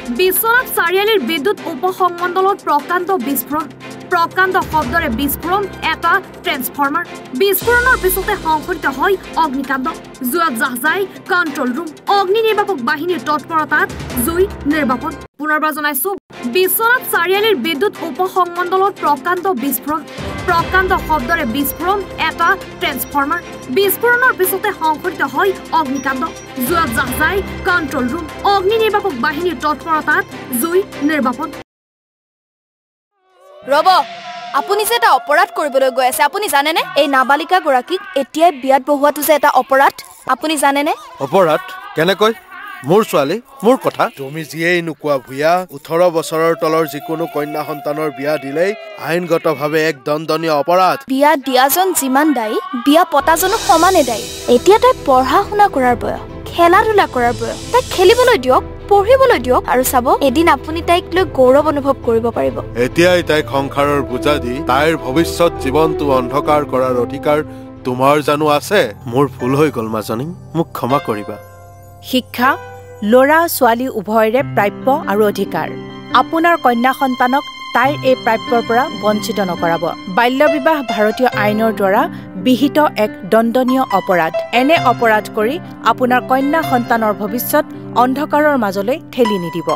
বিশ্বনাথ চাৰিআলিৰ বিদ্যুৎ উপসংমণ্ডলত প্ৰকাণ্ড শব্দৰে বিস্ফোৰণ এটা ট্ৰেন্সফৰ্মাৰ বিস্ফোৰণৰ পিছতে সংঘটিত হয় অগ্নিকাণ্ড জুইত জাহাজাই কণ্ট্ৰল ৰুম অগ্নি নিৰ্বাপক বাহিনীৰ তৎপৰতাত জুই নিৰ্বাপন পুনৰবাৰ জনাইছো বিশ্বনাথ চাৰিআলিৰ বিদ্যুৎ উপসংমণ্ডলত প্ৰকাণ্ড শব্দৰে বিস্ফোৰণ এটা ট্ৰেন্সফৰ্মাৰ বিস্ফোৰণৰ পিছতে সংঘটিত হয় অগ্নিকাণ্ড জুইত জাহাজাই কণ্ট্ৰল ৰুম অগ্নি নিৰ্বাপক বাহিনীৰ তৎপৰতাত জুই নিৰ্বাপন ৰব আপুনি যে এটা অপৰাধ কৰিবলৈ গৈ আছে আপুনি জানেনে এই নাবালিকা গৰাকীক এতিয়াই বিয়াত বহুৱাটো যে এটা অপৰাধ আপুনি জানেনে অপৰাধ কেনেকৈ মোৰ ছোৱালী মোৰ কথা তুমি যিয়েই নোকোৱা ভূঞা 18 বছৰৰ তলৰ যিকোনো কন্যা সন্তানৰ বিয়া দিলেই আইনগতভাৱে এক দণ্ডনীয় অপৰাধ বিয়া দিয়াজন যিমান দায়ী বিয়া পতাজনো সমানে দায়ী এতিয়া তাই পঢ়া শুনা কৰাৰ বয়স খেলা ধূলা কৰাৰ বয়স তাইক খেলিবলৈ দিয়ক পঢ়িবলৈ দিয়ক আৰু চাব এদিন আপুনি তাইক লৈ গৌৰৱ অনুভৱ কৰিব পাৰিব এতিয়াই তাইক সংসাৰৰ বোজা দি তাইৰ ভৱিষ্যত জীৱনটো অন্ধকাৰ কৰাৰ অধিকাৰ তোমাৰ জানো আছে মোৰ ভুল হৈ গ'ল মাজনী মোক ক্ষমা কৰিবা শিক্ষা ল'ৰা ছোৱালী উভয়ৰে প্ৰাপ্য আৰু অধিকাৰ আপোনাৰ কন্যা সন্তানক তাইৰ এই প্ৰাপ্যৰ পৰা বঞ্চিত নকৰাব বাল্য বিবাহ ভাৰতীয় আইনৰ দ্বাৰা বিহিত এক দণ্ডনীয় অপৰাধ এনে অপৰাধ কৰি আপোনাৰ কন্যা সন্তানৰ ভৱিষ্যত অন্ধকাৰৰ মাজলৈ ঠেলি নিদিব